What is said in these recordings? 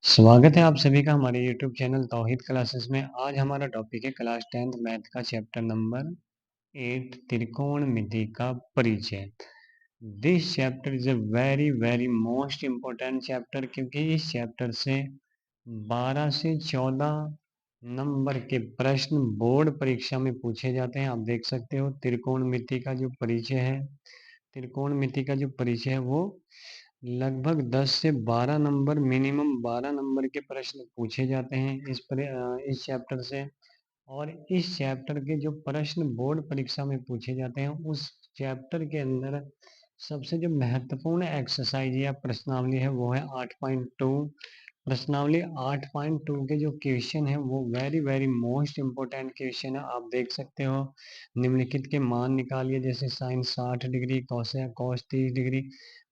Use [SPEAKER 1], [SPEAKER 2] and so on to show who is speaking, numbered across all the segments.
[SPEAKER 1] स्वागत है आप सभी का हमारे YouTube चैनल तौहीद क्लासेस में। आज हमारा टॉपिक है क्लास 10th मैथ का चैप्टर नंबर 8 त्रिकोणमिति का परिचय। This chapter is a very very most important chapter, क्योंकि इस चैप्टर से 12 से 14 नंबर के प्रश्न बोर्ड परीक्षा में पूछे जाते हैं। आप देख सकते हो त्रिकोणमिति का जो परिचय है, त्रिकोणमिति का जो परिचय है वो लगभग 10 से 12 नंबर, मिनिमम 12 नंबर के प्रश्न पूछे जाते हैं इस चैप्टर से। और इस चैप्टर के जो प्रश्न बोर्ड परीक्षा में पूछे जाते हैं, उस चैप्टर के अंदर सबसे जो महत्वपूर्ण एक्सरसाइज या प्रश्नावली है वो है 8.2। प्रश्नावली 8.2 के जो क्वेश्चन है वो very very most important question है। आप देख सकते हो निम्नलिखित के मान निकालिए, जैसे साइन 60 डिग्री, कॉस 30 डिग्री।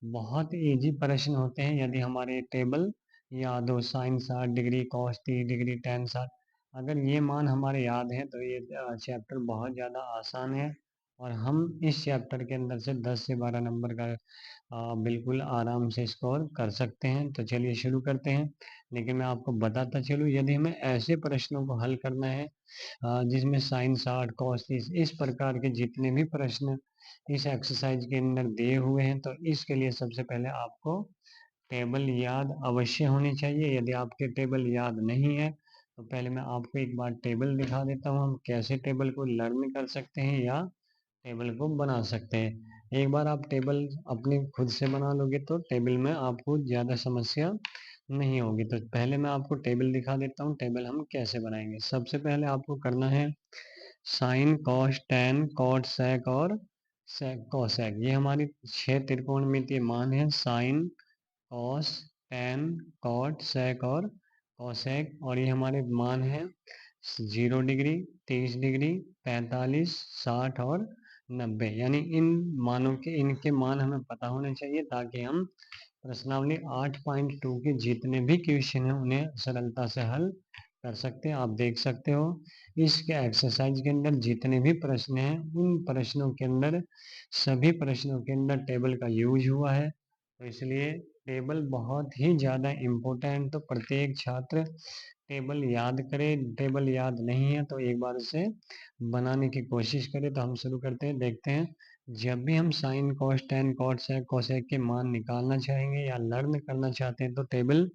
[SPEAKER 1] बहुत इजी प्रश्न होते हैं यदि हमारे टेबल याद हो, sine 60 degree, cos 30 degree, tan 60। अगर ये मान हमारे याद हैं तो ये चैप्टर बहुत ज़्यादा आसान है और हम इस चैप्टर के अंदर से 10 से 12 नंबर का बिल्कुल आराम से स्कोर कर सकते हैं। तो चलिए शुरू करते हैं। लेकिन मैं आपको बताता चलूँ, यदि हमें ऐसे प्रश्नों को हल करना है जिसमें साइन 60 कॉस 30 इस प्रकार के जितने भी प्रश्न इस एक्सरसाइज के अंदर दिए हुए हैं, तो इसके लिए सबसे पहले आपको टेबल याद अवश्य होनी चाहिए। यदि आपके टेबल याद नहीं है तो पहले मैं आपको एक बार टेबल दिखा देता हूँ, हम कैसे टेबल को लर्न कर सकते हैं या टेबल को बना सकते हैं। एक बार आप टेबल अपने खुद से बना लोगे तो टेबल में आपको ज़्यादा समस्या नहीं होगी। तो पहले मैं आपको टेबल दिखा देता हूँ, टेबल हम कैसे बनाएंगे। सबसे पहले आपको करना है sine cos tan cot sec और सेक कॉसेक। ये हमारी 6 त्रिकोणमितीय मान है, sine cos tan cot sec और कॉसेक। और ये हमारे मान है 0 डिग्री, 30 डिग्री, 45, 60 और 90। यानी इन मानों के इनके मान हमें पता होने चाहिए ताकि हम प्रश्नावली 8.2 के जितने भी क्वेश्चन हैं उन्हें सरलता से हल कर सकते हैं। आप देख सकते हो इसके एक्सरसाइज के अंदर जितने भी प्रश्न हैं उन प्रश्नों के अंदर, सभी प्रश्नों के अंदर टेबल का यूज हुआ है। तो इसलिए टेबल बहुत ही ज़्यादा इम्पोर्टेंट। तो प्रत्येक छात्र टेबल याद करे। टेबल याद नहीं है तो एक बार उसे बनाने की कोशिश करें। तो हम शुरू करते हैं, देखते हैं। जब भी हम sine cos tan cot sec cosec के मान निकालना चाहेंगे या लर्न करना चाहते हैं तो टेबल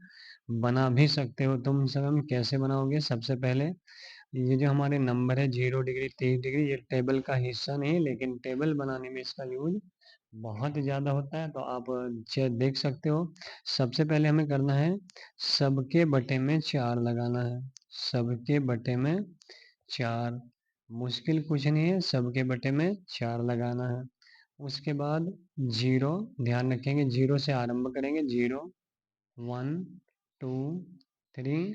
[SPEAKER 1] बना भी सकते हो। तुम सब हम कैसे बनाओगे? सबसे पहले ये जो हमारे नंबर है 0 डिग्री, 30 डिग्री, ये टेबल का हिस्सा नहीं, लेकिन टेबल बनाने में इसका यूज बहुत ज़्यादा होता है। तो आप देख सकते हो। सबसे पहले हमें करना है सबके बटे में 4 लगाना है। सबके बटे में 4, मुश्किल कुछ नहीं है, सबके बटे में 4 लगाना है। उसके बाद 0, ध्यान रखेंगे 0 से आरंभ करेंगे। 0, 1, 2, 3,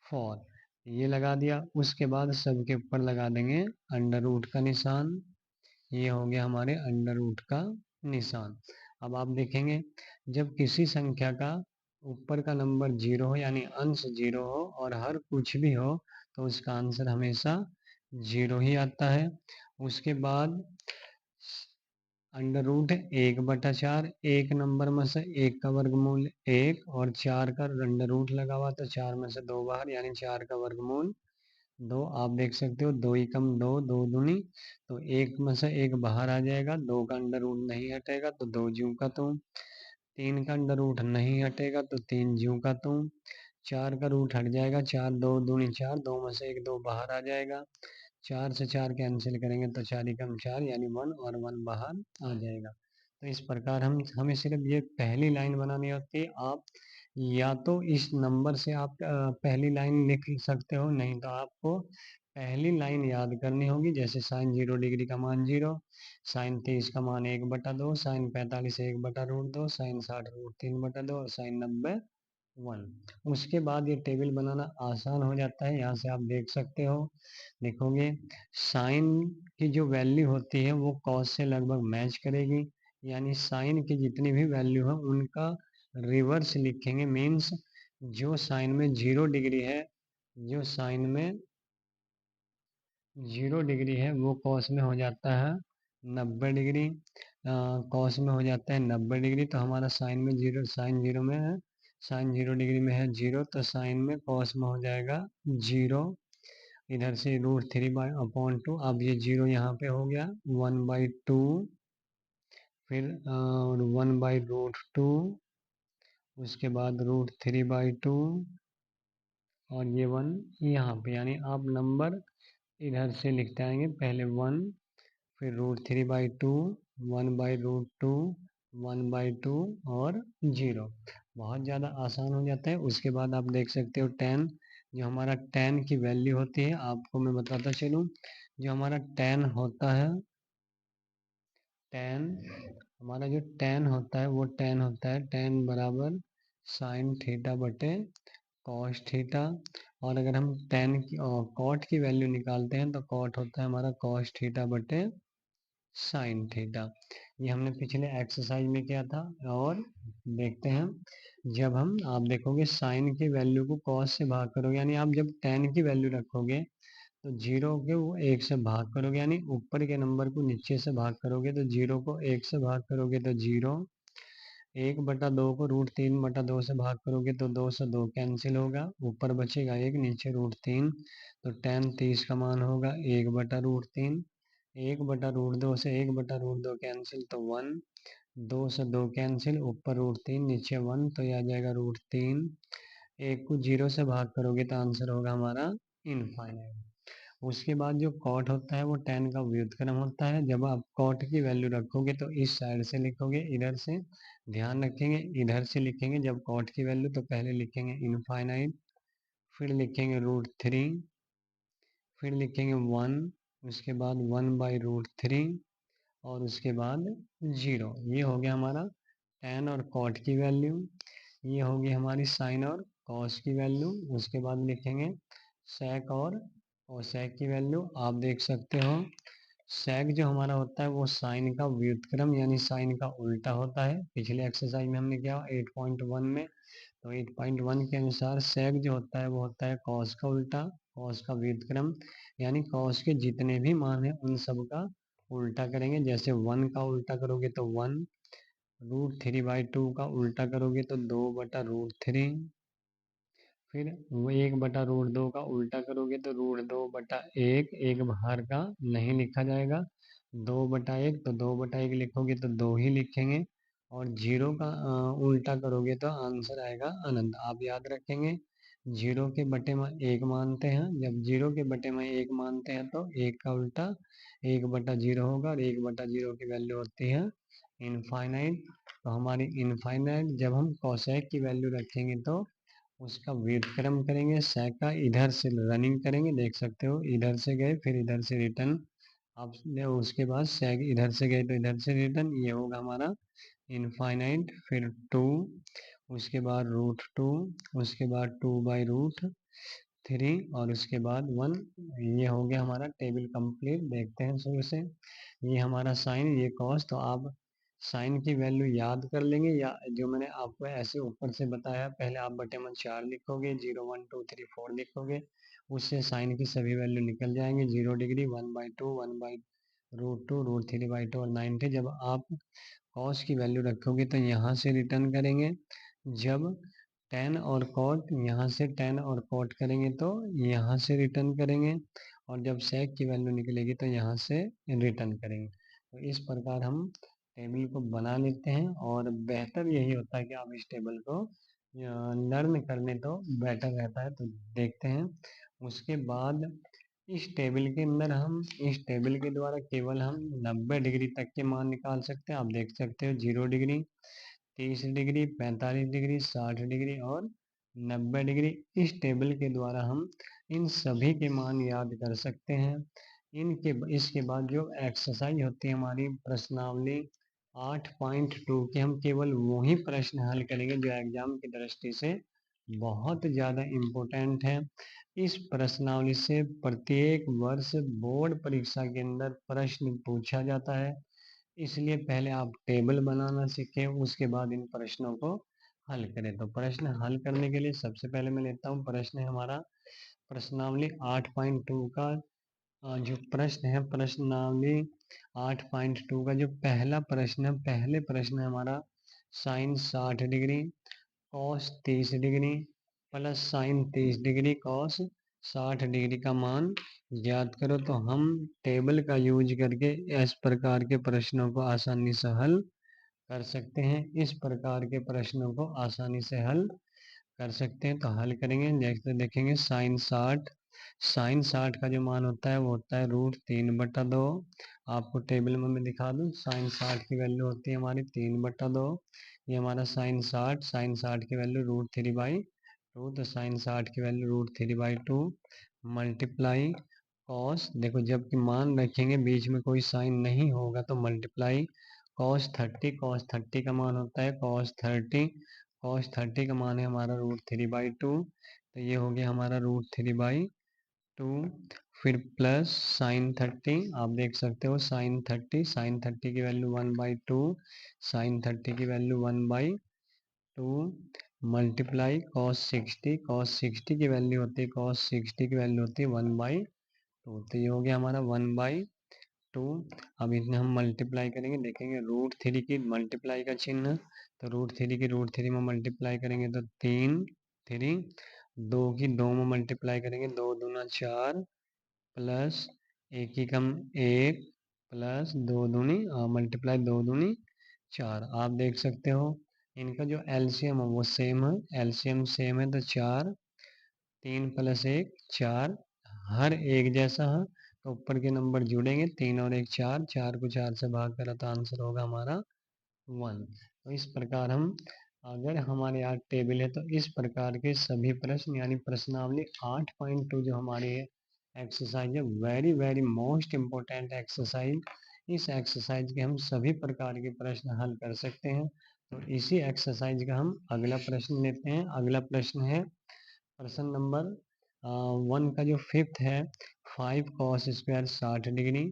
[SPEAKER 1] 4 ये लगा दिया। उसके बाद सबके ऊपर लगा देंगे अंडर रूट का निशान। ये हो गया हमारे अंडर रूट का निशान। अब आप देखेंगे जब किसी संख्या का ऊपर का नंबर 0 हो, यानी अंश 0 हो और हर कुछ भी हो, तो उसका आंसर हमेशा 0 ही आता है। उसके बाद अंडर रूट 1/4, एक नंबर में से एक का वर्गमूल 1 और 4 का अंडर रूट लगा हुआ तो 4 में से 2 बाहर, यानी 4 का वर्गमूल 2। आप देख सकते हो 2 एकम 2, 2 दूनी, तो एक में से एक बाहर आ जाएगा। 2 का अंडर रूट नहीं हटेगा तो 2 ज्यों का त्यों। 3 का अंडर रूट नहीं हटेगा तो 3 ज्यों का त्यों। 4 का रूट हट जाएगा, 4 2 दूनी 4, 2 में से एक 2 बाहर आ जाएगा। 4 से 4 कैंसिल करेंगे तो 4 एकम 4, यानी 1 और 1 बाहर आ जाएगा। तो इस प्रकार हमें सिर्फ ये पहली लाइन बनानी होती है। आप या तो इस नंबर से आप पहली लाइन लिख सकते हो, नहीं तो आपको पहली लाइन याद करनी होगी। जैसे साइन 0 डिग्री का मान 0, साइन 30 का मान 1/2, साइन 45 1/√2, साइन 60 √3/2 और साइन 90 1। उसके बाद ये टेबल बनाना आसान हो जाता है। यहाँ से आप देख सकते हो, देखोगे साइन की जो वैल्यू होती है वो कॉस से लगभग मैच करेगी। यानी साइन की जितनी भी वैल्यू है उनका रिवर्स लिखेंगे। मीन्स जो साइन में 0 डिग्री है, जो साइन में 0 डिग्री है वो कॉस में हो जाता है 90 डिग्री। कॉस में हो जाता है 90 डिग्री। तो हमारा साइन में 0, साइन 0 में है साइन 0 डिग्री में है 0, तो साइन में कॉस में हो जाएगा 0। इधर से √3/2, अब ये 0 यहाँ पे हो गया 1/2, फिर 1/√2, उसके बाद √3/2, और ये 1 यहाँ पे, यानी आप नंबर इधर से लिखते आएंगे, पहले 1, फिर √3/2, 1/√2, 1/2 और 0। बहुत ज़्यादा आसान हो जाता है। उसके बाद आप देख सकते हो 10, जो हमारा 10 की वैल्यू होती है, आपको मैं बताता चलूँ। जो हमारा 10 होता है, 10 हमारा जो 10 होता है वो 10 होता है 10 बराबर साइन थीटा बटे कॉस थीटा। और अगर हम 10 की कॉट की वैल्यू निकालते हैं तो कॉट होता है हमारा कॉस थीटा बटे साइन थीटा। ये हमने पिछले एक्सरसाइज में किया था। और देखते हैं, जब हम आप देखोगे साइन की वैल्यू को कॉस से भाग करोगे, यानी आप जब 10 की वैल्यू रखोगे तो 0 के वो 1 से भाग करोगे, यानी ऊपर के नंबर को नीचे से भाग करोगे, तो 0 को 1 से भाग करोगे तो 0, 1/2 को √3/2 से भाग करोगे तो 2 से 2 कैंसिल होगा, ऊपर बचेगा 1, नीचे √3, तो 10 30 का मान होगा 1/√3। 1/√2 से 1/√2 कैंसिल तो 1, 2 से 2 कैंसिल, ऊपर √3 नीचे 1, तो यह आ जाएगा √3। 1 को 0 से भाग करोगे तो आंसर होगा हमारा इनफाइनाइट। उसके बाद जो कॉट होता है वो 10 का व्युत्क्रम होता है। जब आप कॉट की वैल्यू रखोगे तो इस साइड से लिखोगे, इधर से ध्यान रखेंगे, इधर से लिखेंगे जब कॉट की वैल्यू, तो पहले लिखेंगे इनफाइनाइट, फिर लिखेंगे √3, फिर लिखेंगे 1, उसके बाद 1/√3, और उसके बाद 0। ये हो गया हमारा tan और कॉट की वैल्यू। ये होगी हमारी साइन और कॉस की वैल्यू। उसके बाद लिखेंगे सेक और कोसेक की वैल्यू। आप देख सकते हो सेक जो हमारा होता है वो साइन का व्युत्क्रम यानी साइन का उल्टा होता है। पिछले एक्सरसाइज में हमने किया 8.1 में, तो 8.1 के अनुसार सेक जो होता है वो होता है कॉस का उल्टा, कॉस का व्युत्क्रम, यानी कॉस के जितने भी मान हैं उन सब का उल्टा करेंगे। जैसे 1 का उल्टा करोगे तो 1, √3/2 का उल्टा करोगे तो 2/√3, फिर वो 1/√2 का उल्टा करोगे तो √2/1, एक बाहर का नहीं लिखा जाएगा, 2/1, तो 2/1 लिखोगे तो 2 ही लिखेंगे। और 0 का उल्टा करोगे तो आंसर आएगा अनंत। आप याद रखेंगे 0 के बटे में 1 मानते हैं, जब 0 के बटे में 1 मानते हैं तो 1 का उल्टा 1/0 होगा, और 1/0 की वैल्यू होती है इनफाइनाइट। तो हमारी इनफाइनाइट जब हम कोसेक की वैल्यू रखेंगे तो उसका व्युत्क्रम करेंगे, सेक का इधर से रनिंग करेंगे, देख सकते हो इधर से गए फिर इधर से रिटर्न, अब उसके बाद सेक इधर से गए तो इधर से रिटर्न, ये होगा हमारा इनफाइनाइट। फिर 2, उसके बाद √2, उसके बाद 2/√3, और उसके बाद 1। ये हो गया हमारा टेबल कंप्लीट। देखते हैं शुरू से, ये हमारा साइन, ये कॉस। तो आप साइन की वैल्यू याद कर लेंगे, या जो मैंने आपको ऐसे ऊपर से बताया, पहले आप बटे में 4 लिखोगे, 0 1 2 3 4 लिखोगे, उससे साइन की सभी वैल्यू निकल जाएंगे। 0 डिग्री, 1/2, 1/√2, √3/2 और 90। जब आप कॉस की वैल्यू रखोगे तो यहाँ से रिटर्न करेंगे, जब टेन और कॉट, यहाँ से टेन और कॉट करेंगे तो यहाँ से रिटर्न करेंगे, और जब सेक की वैल्यू निकलेगी तो यहाँ से रिटर्न करेंगे। तो इस प्रकार हम टेबल को बना लेते हैं, और बेहतर यही होता है कि आप इस टेबल को लर्न कर लें तो बेटर रहता है। तो देखते हैं उसके बाद, इस टेबल के अंदर हम इस टेबल के द्वारा केवल हम 90 डिग्री तक के मान निकाल सकते हैं। आप देख सकते हो 0 डिग्री, 30 डिग्री, 45 डिग्री, 60 डिग्री और 90 डिग्री। इस टेबल के द्वारा हम इन सभी के मान याद कर सकते हैं। इसके बाद जो एक्सरसाइज होती है हमारी प्रश्नावली 8.2 के, हम केवल वही प्रश्न हल करेंगे जो एग्जाम की दृष्टि से बहुत ज़्यादा इम्पोर्टेंट है। इस प्रश्नावली से प्रत्येक वर्ष बोर्ड परीक्षा के अंदर प्रश्न पूछा जाता है, इसलिए पहले आप टेबल बनाना सीखें, उसके बाद इन प्रश्नों को हल करें। तो प्रश्न हल करने के लिए सबसे पहले मैं लेता हूँ प्रश्न है हमारा प्रश्नावली 8.2 का। जो प्रश्न है प्रश्नावली 8.2 का जो पहला प्रश्न है, पहले प्रश्न है हमारा sine 60 degree. Cos 30 degree plus sine 30 degree cos 60 degree का मान ज्ञात करो। तो हम टेबल का यूज करके इस प्रकार के प्रश्नों को आसानी से हल कर सकते हैं। इस प्रकार के प्रश्नों को आसानी से हल कर सकते हैं। तो हल करेंगे, नेक्स्ट देखेंगे साइन 60 का जो मान होता है वो होता है √3/2। आपको टेबल में मैं दिखा दूं, साइन 60 की वैल्यू होती है हमारी 3/2। ये हमारा साइन 60 की वैल्यू √3/2, तो साइन 60 की वैल्यू √3/2 मल्टीप्लाई कॉस, देखो जबकि मान रखेंगे बीच में कोई साइन नहीं होगा तो मल्टीप्लाई कॉस 30 का मान होता है कॉस 30 का मान है हमारा √3/2, तो ये हो गया हमारा √3/2। फिर प्लस साइन 30, आप देख सकते हो साइन 30 की वैल्यू 1/2, साइन 30 की वैल्यू 1/2 मल्टीप्लाई कॉस 60 की वैल्यू होती है कॉस 60 की वैल्यू होती है 1/2, तो ये हो गया हमारा 1/2। अब इन्हें हम मल्टीप्लाई करेंगे, देखेंगे √3 की मल्टीप्लाई का चिन्ह, तो √3 की √3 में मल्टीप्लाई करेंगे तो 3 2 की 2 में मल्टीप्लाई करेंगे 2 दूना 4 प्लस 1 की कम 1 प्लस 2 दूनी मल्टीप्लाई 2 दूनी 4। आप देख सकते हो इनका जो एलसीएम है वो सेम है, एलसीएम सेम है, तो 4 3 प्लस 1 4 हर एक जैसा है, तो ऊपर के नंबर जुड़ेंगे 3 और 1 4, 4 को 4 से भाग करा तो आंसर होगा हमारा 1। तो इस प्रकार हम, अगर हमारे यहाँ टेबल है तो इस प्रकार के सभी प्रश्न यानी प्रश्नावली 8.2 जो हमारी एक्सरसाइज है, very very most important exercise. इस एक्सरसाइज के हम सभी प्रकार के प्रश्न हल कर सकते हैं। तो इसी एक्सरसाइज का हम अगला प्रश्न लेते हैं। अगला प्रश्न है प्रश्न नंबर 1 का जो फिफ्थ है, 5 cos² 60 degree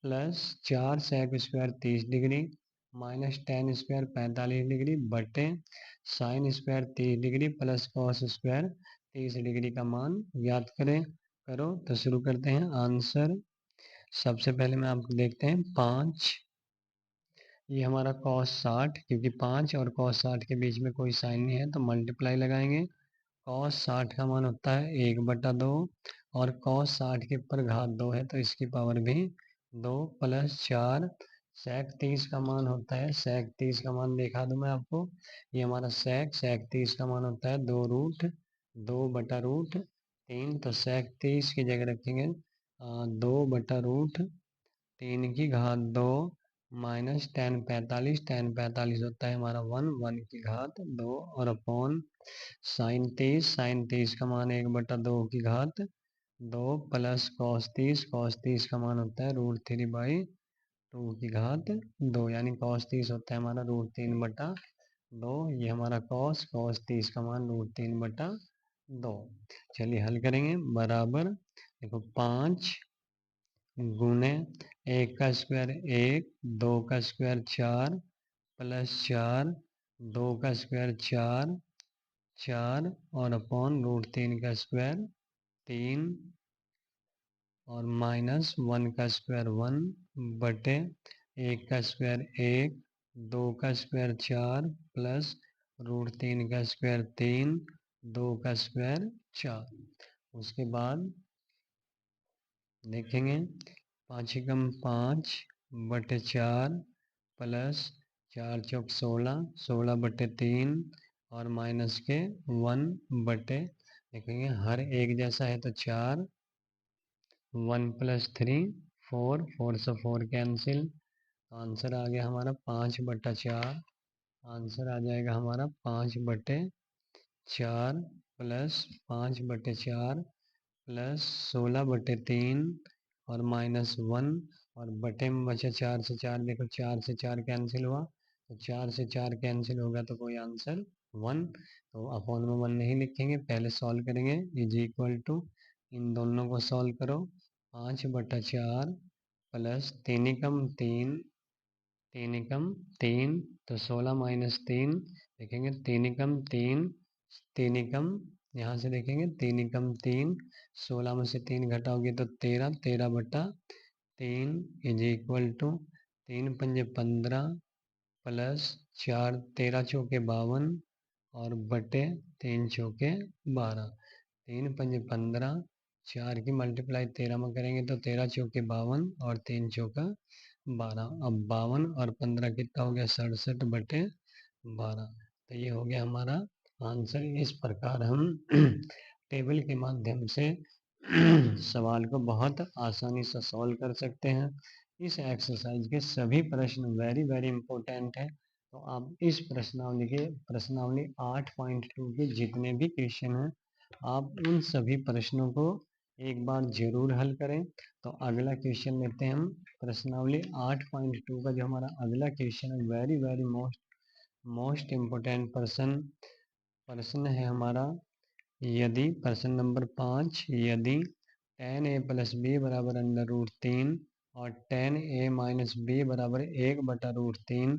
[SPEAKER 1] plus 4 sec² 30 degree minus tan² 45 degree बटे sin² 30 degree plus cos² 30 degree का मान ज्ञात करो। तो शुरू करते हैं आंसर। सबसे पहले मैं आपको देखते हैं 5, ये हमारा cos 60, क्योंकि 5 और cos 60 के बीच में कोई साइन नहीं है तो मल्टीप्लाई लगाएंगे। cos 60 का मान होता है 1/2 और cos 60 के ऊपर घात 2 है तो इसकी पावर भी 2 प्लस 4 sec 30 का मान होता है, sec 30 का मान दिखा दूं मैं आपको, ये हमारा sec 30 का मान होता है 2√2/√3, तो sec 30 की जगह रखेंगे 2/√3 की घात 2 माइनस tan 45 होता है हमारा 1 की घात 2 और अपॉन साइन 30 का मान 1/2 की घात 2 प्लस cos 30 का मान होता है √3/2 की घात 2, यानी cos 30 होता है हमारा √3/2। ये हमारा cos 30 का मान √3/2। चलिए हल करेंगे, बराबर देखो 5 गुने 1 का स्क्वायर 1, 2 का स्क्वायर 4 प्लस 4, 2 का स्क्वायर 4 4 और अपॉन √3 का स्क्वायर 3 और माइनस 1 का स्क्वायर 1 बटे 1 का स्क्वायर 1, 2 का स्क्वायर 4 प्लस √3 का स्क्वायर 3, 2 का स्क्वायर 4। उसके बाद देखेंगे 5 एकम 5 बटे 4 प्लस 4 चौक 16, 16/3 और माइनस के 1 बटे, देखेंगे हर एक जैसा है तो 4, 1 प्लस 3 4, 4 से 4 कैंसिल, आंसर आ गया हमारा 5/4। आंसर आ जाएगा हमारा 5/4 प्लस 5/4 प्लस 16/3 और माइनस 1 और बटे में बचा 4 से 4, देखो 4 से 4 कैंसिल हुआ, तो 4 से 4 कैंसिल होगा तो कोई आंसर 1, तो अपॉन में 1 नहीं लिखेंगे, पहले सॉल्व करेंगे। इज इक्वल टू, इन दोनों को सॉल्व करो, 5/4 प्लस 3 एकम 3, 3 एकम 3, तो 16 माइनस 3, देखेंगे 3 एकम 3, 3 एकम, यहाँ से देखेंगे 3 एकम 3, 16 में से 3 घटाओगे तो 13, 13/3 इज इक्वल टू 3 पंजे 15 प्लस 4 13 चौके 52 और बटे 3 चौके 12, 3 पंजे 15, 4 की मल्टीप्लाई 13 में करेंगे तो 13 चौके 52 और 3 चौका 12। अब 52 और 15 कितना हो गया 67 बटे 12। तो ये हो गया हमारा आंसर। इस प्रकार हम टेबल के माध्यम से सवाल को बहुत आसानी से सॉल्व कर सकते हैं। इस एक्सरसाइज के सभी प्रश्न वेरी वेरी इंपॉर्टेंट है। तो आप इस प्रश्नावली 8.2 के जितने भी क्वेश्चन हैं आप उन सभी प्रश्नों को एक बार जरूर हल करें। तो अगला क्वेश्चन लेते हैं हम। प्रश्नावली 8.2 का जो हमारा अगला क्वेश्चन है वेरी वेरी मोस्ट इम्पोर्टेंट प्रश्न है हमारा। यदि प्रश्न नंबर 5, यदि tan a प्लस बी बराबर अंडर रूट 3 और tan a माइनस बी बराबर 1/√3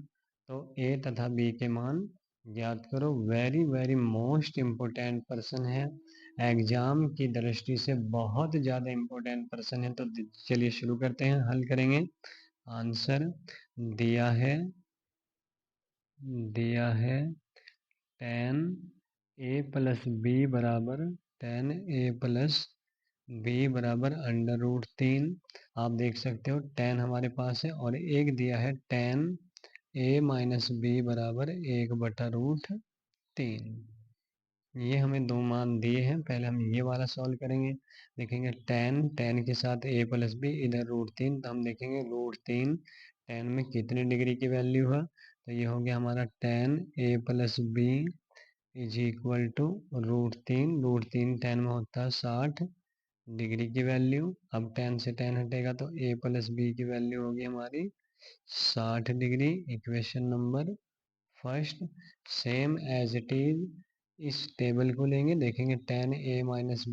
[SPEAKER 1] तो a तथा b के मान ज्ञात करो। वेरी वेरी मोस्ट इम्पोर्टेंट प्रश्न है, एग्जाम की दृष्टि से बहुत ज़्यादा इम्पोर्टेंट प्रश्न है। तो चलिए शुरू करते हैं, हल करेंगे। आंसर दिया है tan a प्लस बी बराबर अंडर रूट 3। आप देख सकते हो tan हमारे पास है और एक दिया है tan a माइनस बी बराबर 1/√3। ये हमें दो मान दिए हैं, पहले हम ये वाला सॉल्व करेंगे। देखेंगे tan के साथ a प्लस बी इधर √3, तो हम देखेंगे √3 tan में कितने डिग्री की वैल्यू है। तो ये हो गया हमारा tan a plus B is equal to √3 tan में होता है 60 डिग्री की वैल्यू। अब tan से tan हटेगा तो a प्लस बी की वैल्यू होगी हमारी 60 degree. Equation number first same as it is इस टेबल को लेंगे, देखेंगे tan a माइनस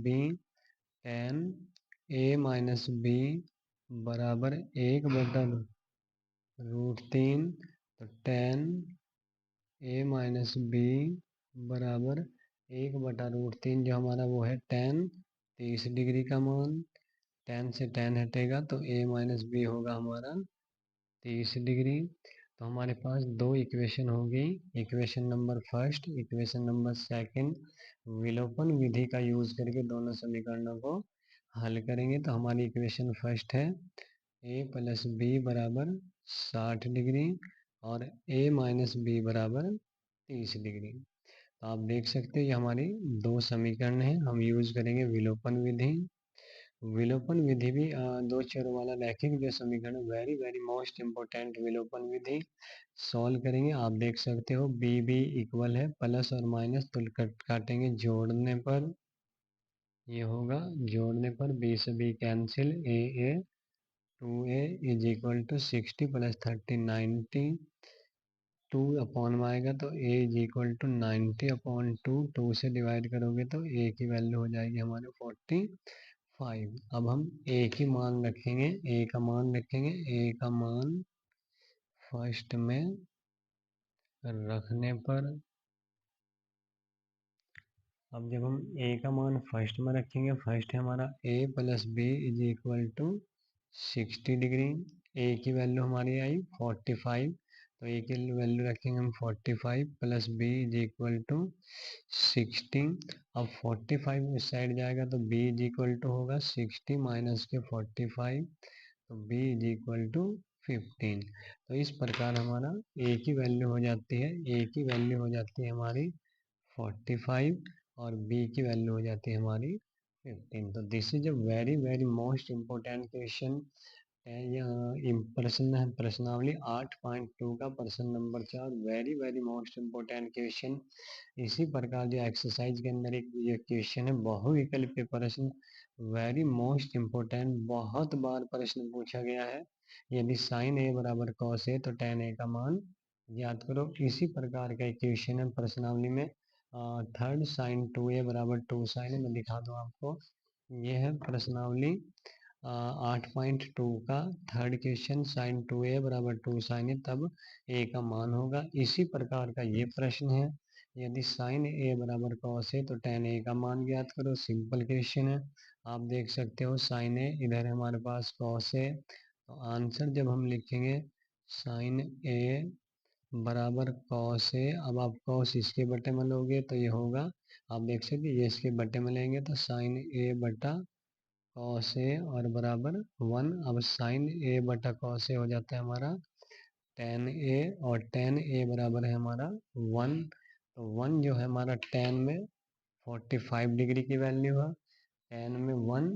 [SPEAKER 1] बी बराबर 1/√3। तो tan a माइनस बी बराबर 1/√3 जो हमारा वो है tan 30 डिग्री का मान। tan से tan हटेगा तो a माइनस बी होगा हमारा 30 डिग्री। तो हमारे पास दो इक्वेशन होगी, equation number first, equation number second. विलोपन विधि का यूज करके दोनों समीकरणों को हल करेंगे। तो हमारी इक्वेशन फर्स्ट है a प्लस बी बराबर 60 डिग्री और a माइनस बी बराबर 30 डिग्री। तो आप देख सकते हैं ये हमारी दो समीकरण हैं। हम यूज करेंगे विलोपन विधि। विलोपन विधि भी दो चरों वाला रैखिक जो समीकरण वेरी वेरी मोस्ट इम्पोर्टेंट विलोपन विधि सॉल्व करेंगे। आप देख सकते हो बी बी इक्वल है, प्लस और माइनस तुल काटेंगे, जोड़ने पर ये होगा, जोड़ने पर बी से B cancel, A 2a is equal to 60 plus 30 90। 2 upon में आएगा तो a इज इक्वल टू 90/2। 2 से डिवाइड करोगे तो a की वैल्यू हो जाएगी हमारे 45। अब हम a की मान रखेंगे, a का मान रखेंगे, a का मान फर्स्ट में रखने पर, अब जब हम a का मान फर्स्ट में रखेंगे, फर्स्ट है हमारा a plus B is equal to 60 degree. a की वैल्यू हमारी आई 45, तो a की वैल्यू रखेंगे हम 45 plus B is equal to 60। अब 45 इस साइड जाएगा तो b इज इक्वल टू होगा 60 माइनस के 45, तो b इज इक्वल टू 15। तो इस प्रकार हमारा a की वैल्यू हो जाती है, a की वैल्यू हो जाती है हमारी 45 और b की वैल्यू हो जाती है हमारी 15। तो this is a very very most important question है। यह प्रश्न है प्रश्नावली 8.2 का प्रश्न number 4, very very most important question. इसी प्रकार जो एक्सरसाइज के अंदर एक ये क्वेश्चन है बहुविकल्पीय प्रश्न, वेरी मोस्ट इम्पोर्टेंट, बहुत बार प्रश्न पूछा गया है। यदि साइन ए बराबर कॉस ए तो tan ए का मान ज्ञात करो। इसी प्रकार का एक क्वेश्चन है प्रश्नावली में थर्ड साइन 2a बराबर 2 साइन ए, मैं दिखा दूँ आपको। ये है प्रश्नावली 8.2 का थर्ड क्वेश्चन, साइन 2a बराबर 2 साइन ए तब a का मान होगा। इसी प्रकार का ये प्रश्न है, यदि साइन a बराबर कॉस ए तो tan a का मान ज्ञात करो। सिंपल क्वेश्चन है, आप देख सकते हो साइन a इधर है हमारे पास कॉस ए। तो आंसर जब हम लिखेंगे साइन a बराबर कॉस ए। अब आप कॉस इसके बटे में लोगे तो ये होगा, आप देख सकते ये इसके बटे में लेंगे तो साइन ए बटा कॉस ए और बराबर 1। अब साइन ए बटा कॉस ए हो जाता है हमारा टेन ए, और टेन ए बराबर है हमारा 1। तो 1 जो है हमारा टेन में 45 डिग्री की वैल्यू है। टेन में 1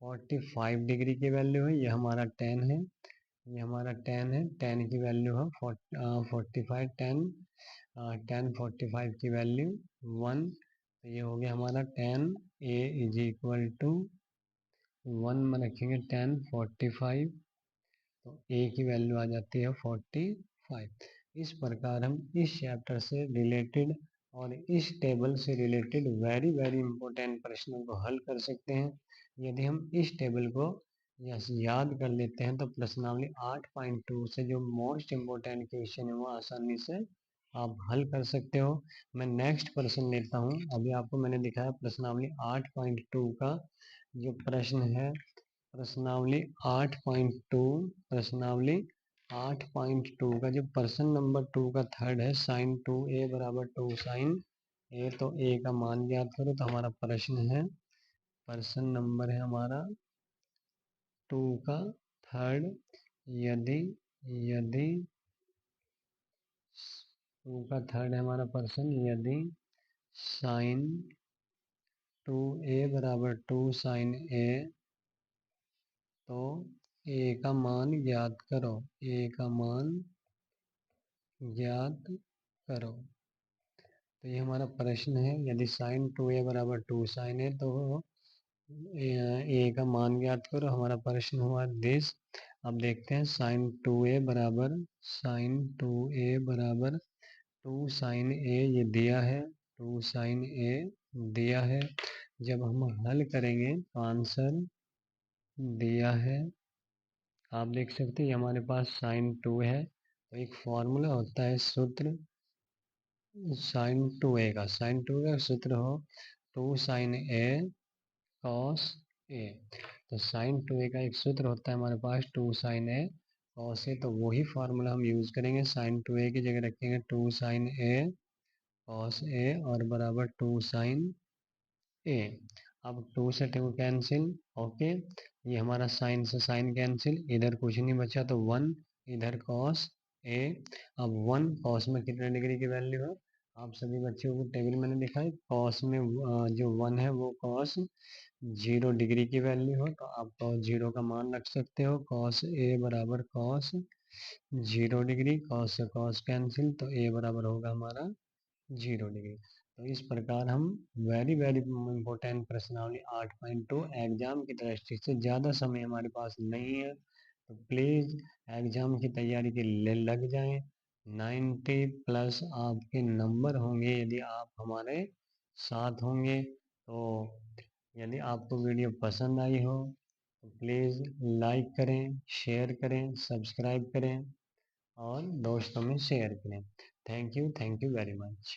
[SPEAKER 1] 45 डिग्री की वैल्यू है, ये हमारा टेन है। ये हमारा टेन है, टेन की वैल्यू है 45। टेन 45 की वैल्यू 1। तो ये हो गया हमारा tan A is equal to 1 में रखेंगे 10 45, तो ए की वैल्यू आ जाती है 45। इस प्रकार हम इस चैप्टर से रिलेटेड और इस टेबल से रिलेटेड वेरी वेरी इंपॉर्टेंट प्रश्नों को हल कर सकते हैं। यदि हम इस टेबल को याद कर लेते हैं तो प्रश्नावली 8.2 से जो मोस्ट इम्पोर्टेंट क्वेश्चन है वो आसानी से आप हल कर सकते हो। मैं नेक्स्ट प्रश्न लेता हूँ। अभी आपको मैंने दिखाया प्रश्नावली 8.2 का जो प्रश्न है, प्रश्नावली 8.2, प्रश्नावली 8.2 का जो प्रश्न नंबर 2 का थर्ड है, साइन 2a बराबर 2 साइन ए, तो ए का मान ज्ञात करो। तो हमारा प्रश्न है, प्रश्न नंबर है हमारा 2 का थर्ड, यदि यदि 2 का थर्ड है हमारा प्रश्न, यदि साइन 2a बराबर 2 साइन ए, तो ए का मान ज्ञात करो। ए का मान ज्ञात करो। तो ये हमारा प्रश्न है, यदि साइन 2a बराबर 2 साइन है तो ए का मान ज्ञात करो। हमारा प्रश्न हुआ दिस। अब देखते हैं साइन 2a बराबर, साइन 2a बराबर 2 साइन ए, ये दिया है 2 साइन ए दिया है। जब हम हल करेंगे तो आंसर दिया है, आप देख सकते हैं हमारे पास साइन 2 है। तो एक फॉर्मूला होता है, सूत्र साइन 2a का, साइन 2 का सूत्र हो 2 साइन ए कॉस ए। तो साइन 2a का एक सूत्र होता है हमारे पास 2 साइन ए कॉस ए, तो वही फार्मूला हम यूज करेंगे। साइन 2a की जगह रखेंगे 2 साइन ए कॉस ए और बराबर 2 साइन ए। अब 2 से 2 कैंसिल, ओके। ये हमारा साइन से साइन कैंसिल, इधर कुछ नहीं बचा तो 1, इधर कॉस ए। अब 1 कॉस में कितने डिग्री की वैल्यू है, आप सभी बच्चों को टेबल मैंने दिखाई, कॉस में जो 1 है वो कॉस 0 डिग्री की वैल्यू हो, तो आप कॉस 0 का मान रख सकते हो। कॉस ए बराबर कॉस 0 डिग्री, कॉस से कॉस कैंसिल, तो ए बराबर होगा हमारा 0 डिग्री। तो इस प्रकार हम वेरी वेरी इंपॉर्टेंट प्रश्नावली 8.2 एग्जाम की दृष्टि से ज़्यादा समय हमारे पास नहीं है, तो प्लीज़ एग्जाम की तैयारी के लिए लग जाएं। 90 प्लस आपके नंबर होंगे यदि आप हमारे साथ होंगे। तो यदि आपको वीडियो पसंद आई हो तो प्लीज़ लाइक करें, शेयर करें, सब्सक्राइब करें और दोस्तों में शेयर करें। Thank you very much.